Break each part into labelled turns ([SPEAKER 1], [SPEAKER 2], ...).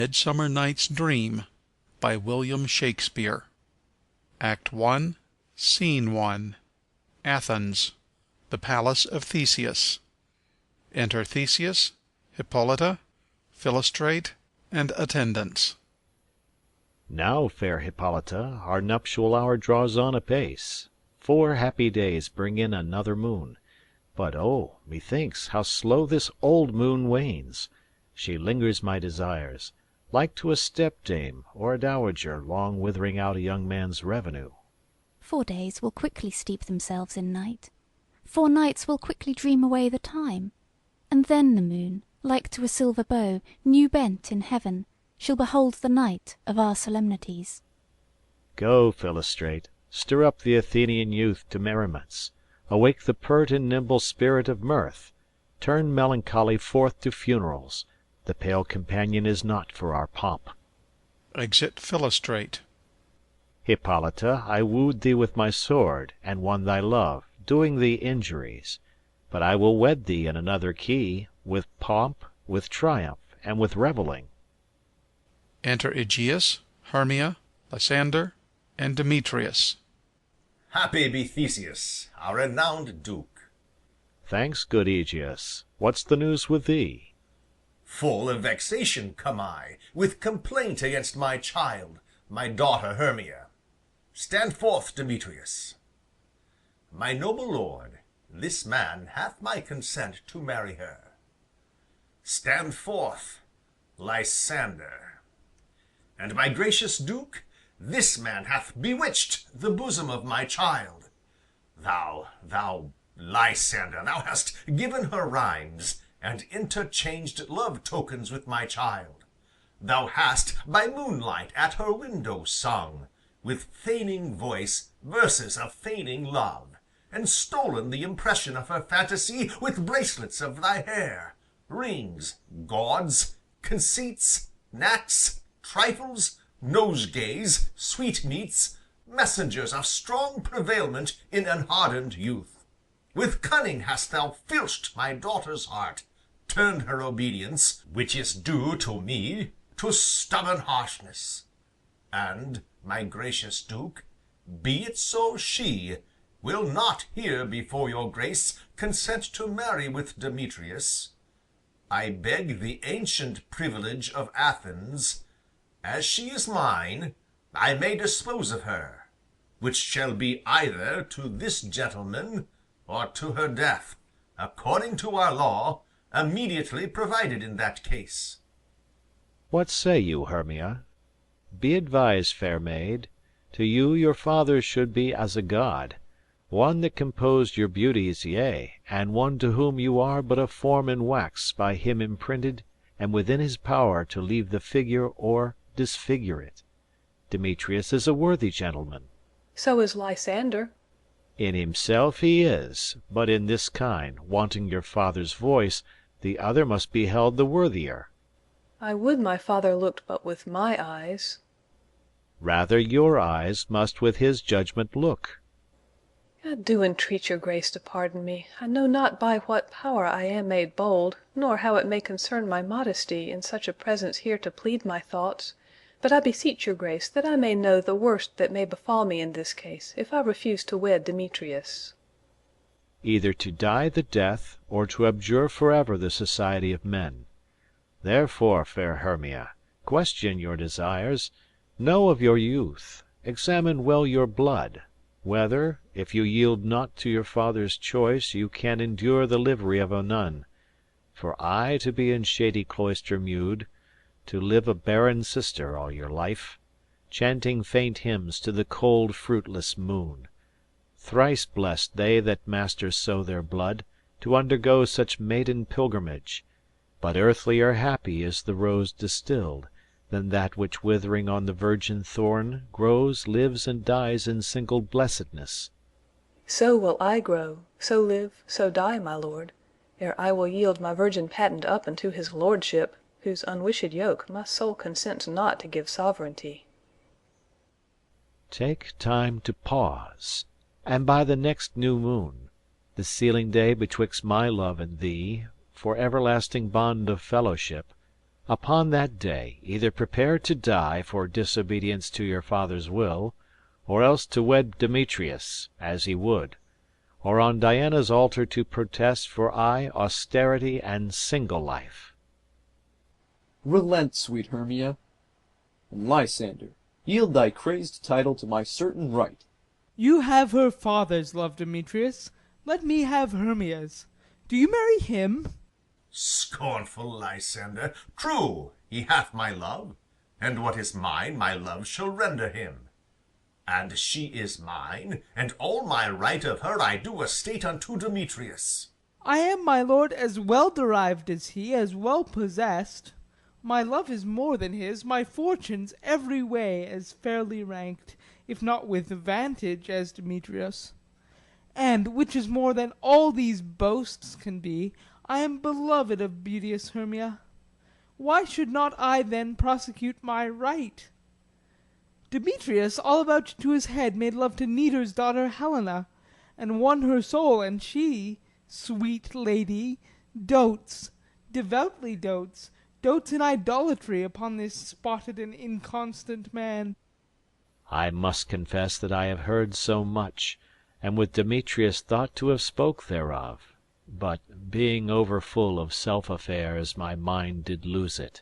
[SPEAKER 1] Midsummer Night's Dream by William Shakespeare. Act 1, Scene 1. Athens, the palace of Theseus. Enter Theseus, Hippolyta, Philostrate, and attendants.
[SPEAKER 2] Now, fair Hippolyta, our nuptial hour draws on apace. 4 happy days bring in another moon. But, oh, methinks, how slow this old moon wanes! She lingers my desires, like to a step-dame or a dowager long withering out a young man's revenue.
[SPEAKER 3] 4 days will quickly steep themselves in night. 4 nights will quickly dream away the time. And then the moon, like to a silver bow, new bent in heaven, shall behold the night of our solemnities.
[SPEAKER 2] Go, Philostrate, stir up the Athenian youth to merriments. Awake the pert and nimble spirit of mirth. Turn melancholy forth to funerals. The pale companion is not for our pomp.
[SPEAKER 1] Exit Philostrate.
[SPEAKER 2] Hippolyta, I wooed thee with my sword, and won thy love, doing thee injuries. But I will wed thee in another key, with pomp, with triumph, and with revelling.
[SPEAKER 1] Enter Aegeus, Hermia, Lysander, and Demetrius.
[SPEAKER 4] Happy be Theseus, our renowned Duke.
[SPEAKER 2] Thanks, good Aegeus. What's the news with thee?
[SPEAKER 4] Full of vexation come I, with complaint against my child, my daughter Hermia. Stand forth, Demetrius. My noble lord, this man hath my consent to marry her. Stand forth, Lysander. And my gracious Duke, this man hath bewitched the bosom of my child. Thou, Lysander, thou hast given her rhymes, and interchanged love tokens with my child. Thou hast by moonlight at her window sung, with feigning voice, verses of feigning love, and stolen the impression of her fantasy with bracelets of thy hair, rings, gauds, conceits, knacks, trifles, nosegays, sweetmeats, messengers of strong prevailment in unhardened youth. With cunning hast thou filched my daughter's heart, turned her obedience, which is due to me, to stubborn harshness. And, my gracious Duke, be it so she will not here before your grace consent to marry with Demetrius, I beg the ancient privilege of Athens, as she is mine, I may dispose of her, which shall be either to this gentleman or to her death, according to our law, immediately provided in that case.
[SPEAKER 2] What say you, Hermia? Be advised, fair maid. To you your father should be as a god, one that composed your beauties, yea, and one to whom you are but a form in wax by him imprinted, and within his power to leave the figure or disfigure it. Demetrius is a worthy gentleman.
[SPEAKER 5] So is Lysander.
[SPEAKER 2] In himself he is, but in this kind, wanting your father's voice, the other must be held the worthier.
[SPEAKER 5] I would my father looked but with my eyes.
[SPEAKER 2] Rather your eyes must with his judgment look.
[SPEAKER 5] I do entreat your grace to pardon me. I know not by what power I am made bold, nor how it may concern my modesty in such a presence here to plead my thoughts. But I beseech your grace that I may know the worst that may befall me in this case, if I refuse to wed Demetrius.
[SPEAKER 2] Either to die the death, or to abjure forever the society of men. Therefore, fair Hermia, question your desires, know of your youth, examine well your blood, whether, if you yield not to your father's choice, you can endure the livery of a nun. For I to be in shady cloister mewed, to live a barren sister all your life, chanting faint hymns to the cold fruitless moon. Thrice blessed they that masters so their blood, to undergo such maiden pilgrimage. But earthlier happy is the rose distilled, than that which withering on the virgin thorn grows, lives, and dies in single blessedness.
[SPEAKER 5] So will I grow, so live, so die, my lord, ere I will yield my virgin patent up unto his lordship, whose unwished yoke my soul consents not to give sovereignty.
[SPEAKER 2] Take time to pause, and by the next new moon, the sealing day betwixt my love and thee, for everlasting bond of fellowship, Upon that day either prepare to die for disobedience to your father's will, or else to wed Demetrius, as he would, or on Diana's altar to protest for aye austerity and single life.
[SPEAKER 6] Relent, sweet Hermia, and Lysander, yield thy crazed title to my certain right.
[SPEAKER 7] You have her father's love, Demetrius. Let me have Hermia's. Do you marry him?
[SPEAKER 4] Scornful Lysander, true, he hath my love, and what is mine my love shall render him. And she is mine, and all my right of her I do estate unto Demetrius.
[SPEAKER 7] I am, my lord, as well derived as he, as well possessed. My love is more than his, my fortunes every way as fairly ranked, if not with vantage, as Demetrius. And, which is more than all these boasts can be, I am beloved of beauteous Hermia. Why should not I then prosecute my right? Demetrius, all about to his head, made love to Neater's daughter Helena, and won her soul, and she, sweet lady, dotes, devoutly dotes in idolatry upon this spotted and inconstant man.
[SPEAKER 2] I must confess that I have heard so much, and with Demetrius thought to have spoke thereof, but being overfull of self-affairs my mind did lose it.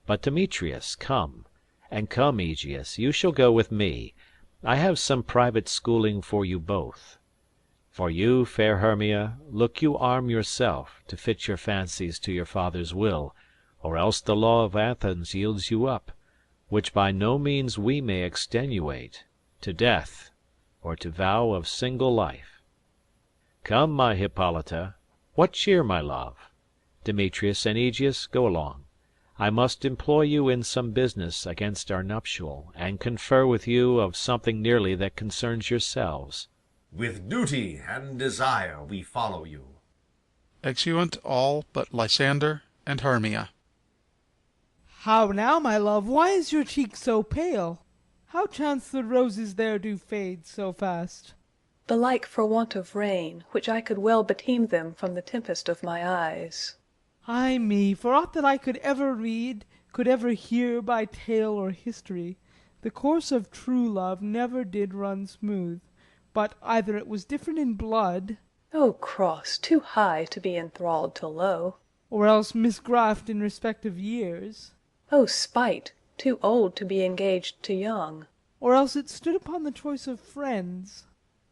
[SPEAKER 2] But Demetrius, come, and come, Aegeus, you shall go with me. I have some private schooling for you both. For you, fair Hermia, look you arm yourself, to fit your fancies to your father's will, or else the law of Athens yields you up, which by no means we may extenuate, to death, or to vow of single life. Come, my Hippolyta, what cheer, my love? Demetrius and Aegeus, go along. I must employ you in some business against our nuptial, and confer with you of something nearly that concerns yourselves.
[SPEAKER 4] With duty and desire we follow you.
[SPEAKER 1] Exeunt all but Lysander and Hermia.
[SPEAKER 7] How now, my love, why is your cheek so pale? How chance the roses there do fade so fast?
[SPEAKER 5] Belike for want of rain, which I could well beteem them from the tempest of my eyes.
[SPEAKER 7] Ay me, for aught that I could ever read, could ever hear by tale or history, the course of true love never did run smooth, but either it was different in blood,
[SPEAKER 5] O cross, too high to be enthralled till low!
[SPEAKER 7] or else misgraft in respect of years,
[SPEAKER 5] O spite, too old to be engaged to young!
[SPEAKER 7] or else it stood upon the choice of friends,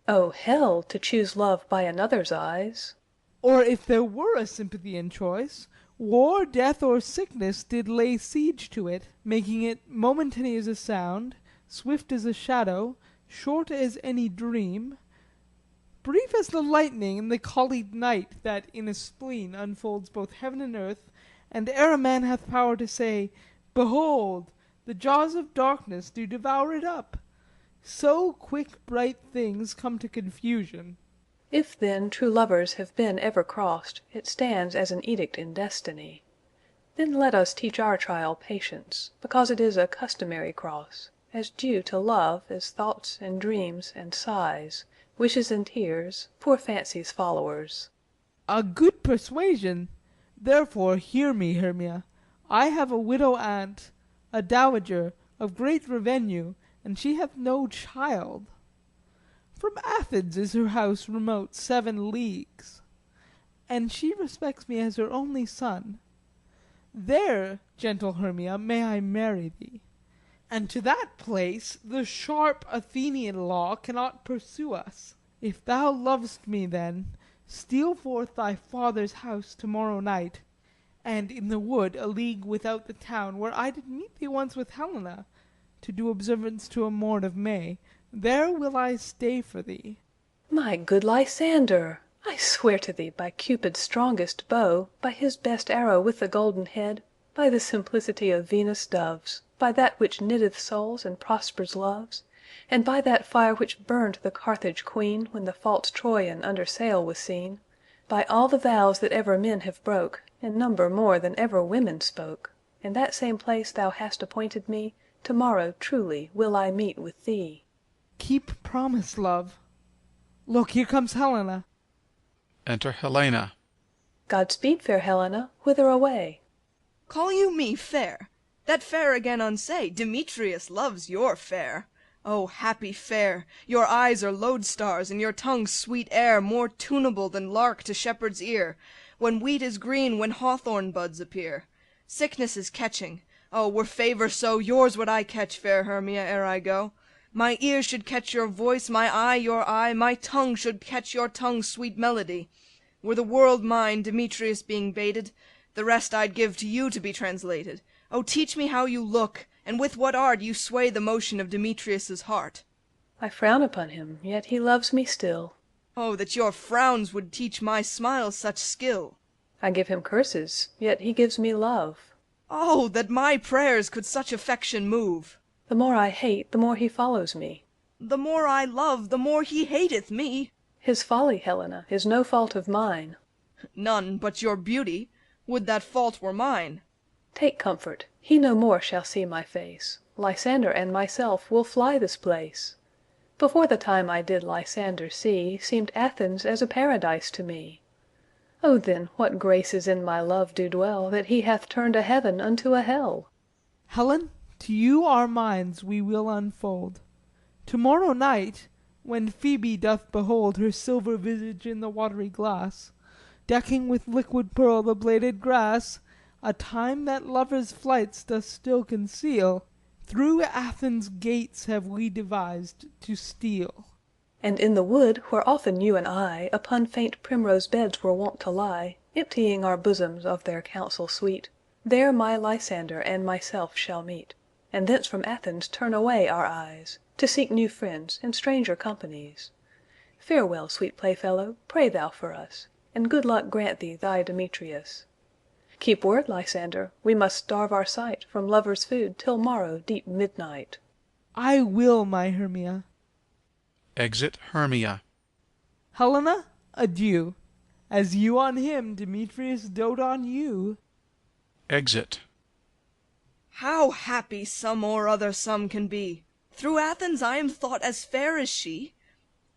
[SPEAKER 5] O hell, to choose love by another's eyes!
[SPEAKER 7] or if there were a sympathy in choice, war, death, or sickness did lay siege to it, making it momentary as a sound, swift as a shadow, short as any dream, brief as the lightning and the collied night that in a spleen unfolds both heaven and earth, and ere a man hath power to say, Behold, the jaws of darkness do devour it up, so quick bright things come to confusion.
[SPEAKER 5] If then true lovers have been ever crossed, it stands as an edict in destiny. Then let us teach our trial patience, because it is a customary cross, as due to love as thoughts and dreams and sighs, wishes and tears, poor fancy's followers.
[SPEAKER 7] A good persuasion. Therefore hear me, Hermia. I have a widow aunt, a dowager, of great revenue, and she hath no child. From Athens is her house remote 7 leagues, and she respects me as her only son. There, gentle Hermia, may I marry thee. And to that place the sharp Athenian law cannot pursue us. If thou lovest me then, steal forth thy father's house to-morrow night, and in the wood a league without the town, where I did meet thee once with Helena, to do observance to a morn of May, there will I stay for thee.
[SPEAKER 5] My good Lysander, I swear to thee by Cupid's strongest bow, by his best arrow with the golden head, by the simplicity of Venus' doves, by that which knitteth souls and prospers loves, and by that fire which burned the Carthage queen when the false Troyan under sail was seen, by all the vows that ever men have broke, in number more than ever women spoke, in that same place thou hast appointed me, to-morrow truly will I meet with thee.
[SPEAKER 7] Keep promise, love. Look, here comes Helena.
[SPEAKER 1] Enter Helena.
[SPEAKER 5] God speed, fair Helena, whither away?
[SPEAKER 8] Call you me fair? That fair again unsay, Demetrius loves your fair. O happy fair! Your eyes are lodestars, and your tongue's sweet air More tuneable than lark to shepherd's ear, When wheat is green, when hawthorn buds appear. Sickness is catching, oh, were favour so, Yours would I catch, fair Hermia, ere I go. My ear should catch your voice, my eye your eye, My tongue should catch your tongue's sweet melody. Were the world mine, Demetrius being bated, The rest I'd give to you to be translated. O teach me how you look, and with what art You sway the motion of Demetrius' heart.
[SPEAKER 5] I frown upon him, yet he loves me still.
[SPEAKER 8] Oh, that your frowns would teach my smiles such skill.
[SPEAKER 5] I give him curses, yet he gives me love.
[SPEAKER 8] Oh, that my prayers could such affection move.
[SPEAKER 5] The more I hate, the more he follows me.
[SPEAKER 8] The more I love, the more he hateth me.
[SPEAKER 5] His folly, Helena, is no fault of mine.
[SPEAKER 8] None but your beauty. Would that fault were mine.
[SPEAKER 5] Take comfort, he no more shall see my face. Lysander and myself will fly this place. Before the time I did Lysander see, Seemed Athens as a paradise to me. O then, what graces in my love do dwell, That he hath turned a heaven unto a hell!
[SPEAKER 7] Helen, to you our minds we will unfold. To-morrow night, when Phoebe doth behold Her silver visage in the watery glass, Decking with liquid pearl the bladed grass, A time that lovers' flights doth still conceal, Through Athens' gates have we devised to steal.
[SPEAKER 5] And in the wood, where often you and I Upon faint primrose beds were wont to lie, Emptying our bosoms of their counsel sweet, There my Lysander and myself shall meet, And thence from Athens turn away our eyes, To seek new friends and stranger companies. Farewell, sweet playfellow, pray thou for us, And good luck grant thee thy Demetrius. Keep word, Lysander, we must starve our sight From lovers' food till morrow deep midnight.
[SPEAKER 7] I will, my Hermia.
[SPEAKER 1] Exit Hermia.
[SPEAKER 7] Helena, adieu. As you on him, Demetrius dote on you.
[SPEAKER 1] Exit.
[SPEAKER 8] How happy some or other some can be! Through Athens I am thought as fair as she.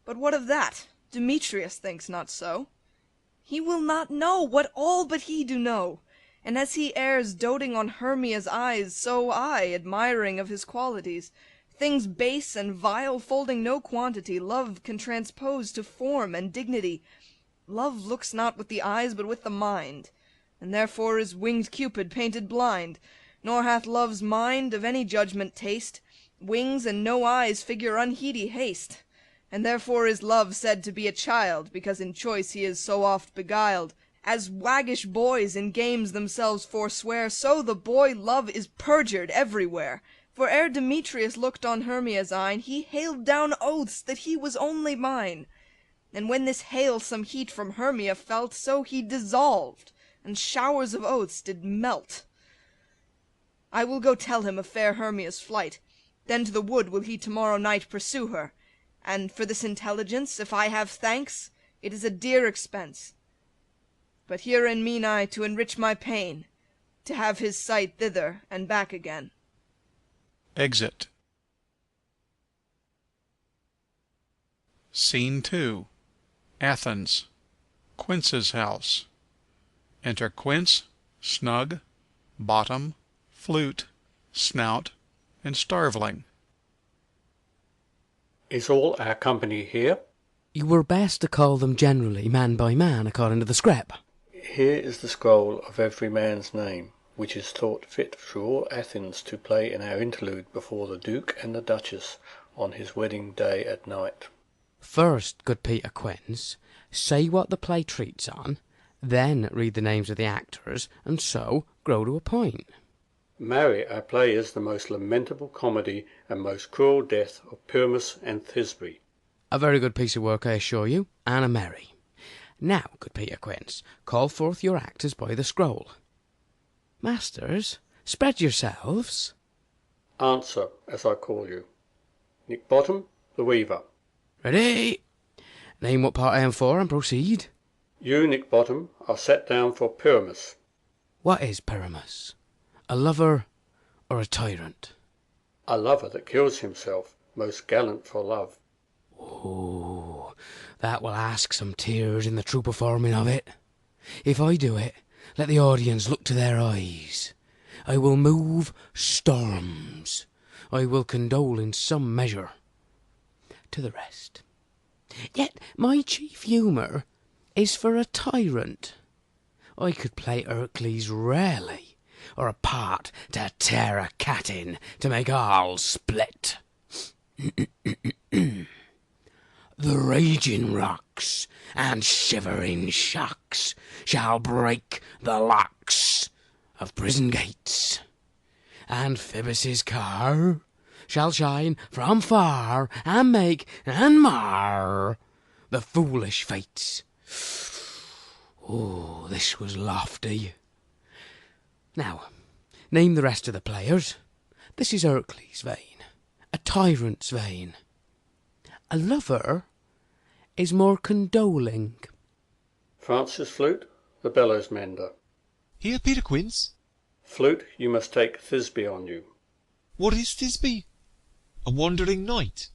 [SPEAKER 8] But what of that? Demetrius thinks not so. He will not know what all but he do know. And as he errs doting on Hermia's eyes, So I, admiring of his qualities, Things base and vile folding no quantity, Love can transpose to form and dignity. Love looks not with the eyes but with the mind, And therefore is winged Cupid painted blind. Nor hath love's mind of any judgment taste, Wings and no eyes figure unheedy haste. And therefore is love said to be a child, Because in choice he is so oft beguiled. As waggish boys in games themselves forswear, So the boy love is perjured everywhere. For ere Demetrius looked on Hermia's eyne, He hailed down oaths that he was only mine. And when this hail some heat from Hermia felt, So he dissolved, and showers of oaths did melt. I will go tell him of fair Hermia's flight, Then to the wood will he to-morrow night pursue her. And for this intelligence, if I have thanks, It is a dear expense. But herein mean I to enrich my pain, To have his sight thither and back again.
[SPEAKER 1] Exit. Scene 2. Athens. Quince's house. Enter Quince, Snug, Bottom, Flute, Snout, and Starveling.
[SPEAKER 9] Is all our company here?
[SPEAKER 10] You were best to call them generally, man by man, according to the scrap.
[SPEAKER 9] Here is the scroll of every man's name, which is thought fit through all Athens to play in our interlude before the Duke and the Duchess on his wedding day at night.
[SPEAKER 10] First, good Peter Quince, say what the play treats on, then read the names of the actors, and so grow to a point.
[SPEAKER 9] Marry, our play is the most lamentable comedy and most cruel death of Pyramus and Thisbe.
[SPEAKER 10] A very good piece of work, I assure you, and a merry. Now, good Peter Quince, call forth your actors by the scroll. Masters, spread yourselves.
[SPEAKER 9] Answer, as I call you. Nick Bottom, the weaver.
[SPEAKER 10] Ready? Name what part I am for and proceed.
[SPEAKER 9] You, Nick Bottom, are set down for Pyramus.
[SPEAKER 10] What is Pyramus? A lover or a tyrant?
[SPEAKER 9] A lover that kills himself, most gallant for love.
[SPEAKER 10] Oh, that will ask some tears in the true performing of it. If I do it, let the audience look to their eyes. I will move storms. I will condole in some measure. To the rest. Yet my chief humour is for a tyrant. I could play Hercules rarely, or a part to tear a cat in, to make all split. The raging rocks and shivering shocks shall break the locks of prison gates, and Phoebus's car shall shine from far and make and mar the foolish fates. Oh, this was lofty. Now, name the rest of the players. This is Hercules' vein, a tyrant's vein. A lover is more condoling.
[SPEAKER 9] Francis Flute, the bellows mender.
[SPEAKER 11] Here, Peter Quince.
[SPEAKER 9] Flute, you must take Thisbe on you.
[SPEAKER 11] What is Thisbe? A wandering knight?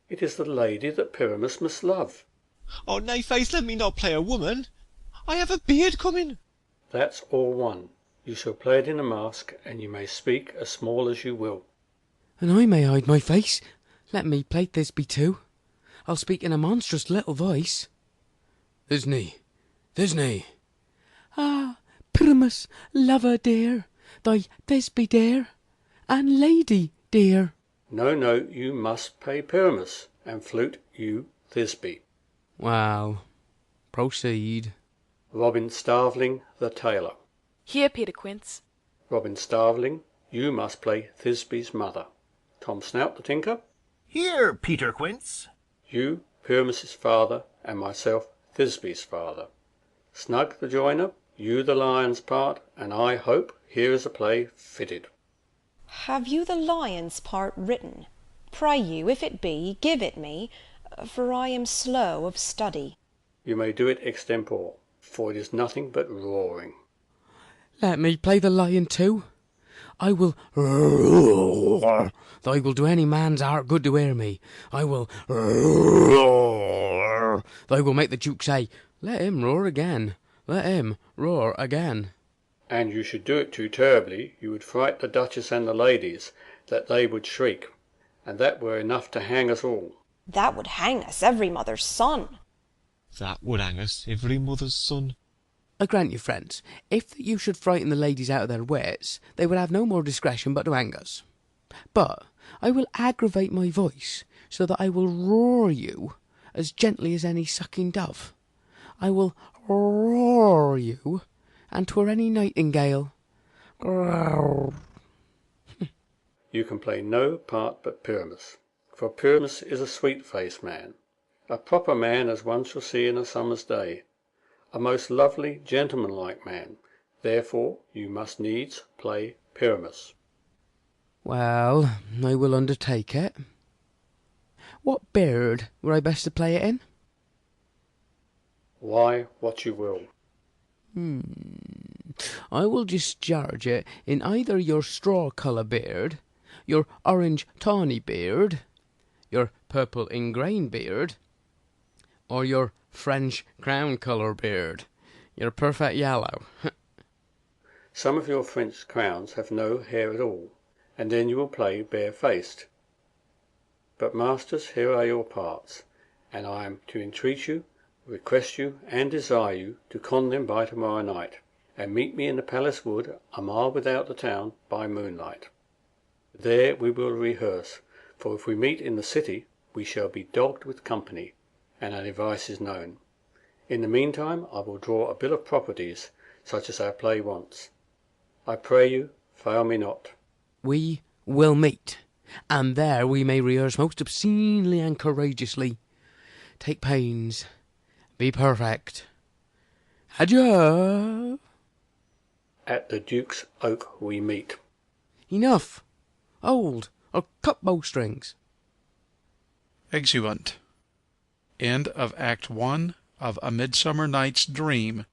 [SPEAKER 9] It is the lady that Pyramus must love.
[SPEAKER 11] Oh, nay, faith, let me not play a woman. I have a beard coming.
[SPEAKER 9] That's all one. You shall play it in a mask, and you may speak as small as you will.
[SPEAKER 10] And I may hide my face. Let me play Thisbe too. I'll speak in a monstrous little voice. Thisne, Thisne. Ah, Pyramus, lover dear, thy Thisbe dear, and lady dear.
[SPEAKER 9] No, no, you must play Pyramus, and Flute, you Thisbe.
[SPEAKER 10] Well, proceed.
[SPEAKER 9] Robin Starveling, the tailor.
[SPEAKER 12] Here, Peter Quince.
[SPEAKER 9] Robin Starveling, you must play Thisbe's mother. Tom Snout, the tinker.
[SPEAKER 4] Here, Peter Quince.
[SPEAKER 9] You, Pyramus's father, and myself, Thisbe's father. Snug, the joiner, you the lion's part, and I hope here is a play fitted.
[SPEAKER 13] Have you the lion's part written? Pray you, if it be, give it me, for I am slow of study.
[SPEAKER 9] You may do it extempore, for it is nothing but roaring.
[SPEAKER 10] Let me play the lion too. I will roar. I will do any man's heart good to hear me. I will roar. I will make the Duke say, let him roar again. Let him roar again.
[SPEAKER 9] And you should do it too terribly, you would fright the Duchess and the ladies, that they would shriek, and that were enough to hang us all.
[SPEAKER 13] That would hang us, every mother's son.
[SPEAKER 11] That would hang us, every mother's son.
[SPEAKER 10] I grant you, friends, if you should frighten the ladies out of their wits, they would have no more discretion but to hang us. But I will aggravate my voice, so that I will roar you as gently as any sucking dove. I will roar you, and 'twere any nightingale.
[SPEAKER 9] You can play no part but Pyramus, for Pyramus is a sweet-faced man, a proper man as one shall see in a summer's day, a most lovely gentlemanlike man. Therefore you must needs play Pyramus.
[SPEAKER 10] Well, I will undertake it. What beard were I best to play it in?
[SPEAKER 9] Why, what you will.
[SPEAKER 10] I will discharge it in either your straw-colour beard, your orange tawny beard, your purple ingrain beard, or your French crown colour beard, your perfect yellow.
[SPEAKER 9] Some of your French crowns have no hair at all, and then you will play bare-faced. But, masters, here are your parts, and I am to entreat you, request you, and desire you to con them by tomorrow night, and meet me in the palace wood a mile without the town by moonlight. There we will rehearse, for if we meet in the city we shall be dogged with company, and our device is known. In the meantime I will draw a bill of properties, such as our play wants. I pray you, fail me not.
[SPEAKER 10] We will meet, and there we may rehearse most obscenely and courageously. Take pains. Be perfect. Adieu.
[SPEAKER 9] At the Duke's Oak we meet.
[SPEAKER 10] Enough. Hold, or cut bowstrings.
[SPEAKER 1] Exeunt. End of Act 1 of A Midsummer Night's Dream,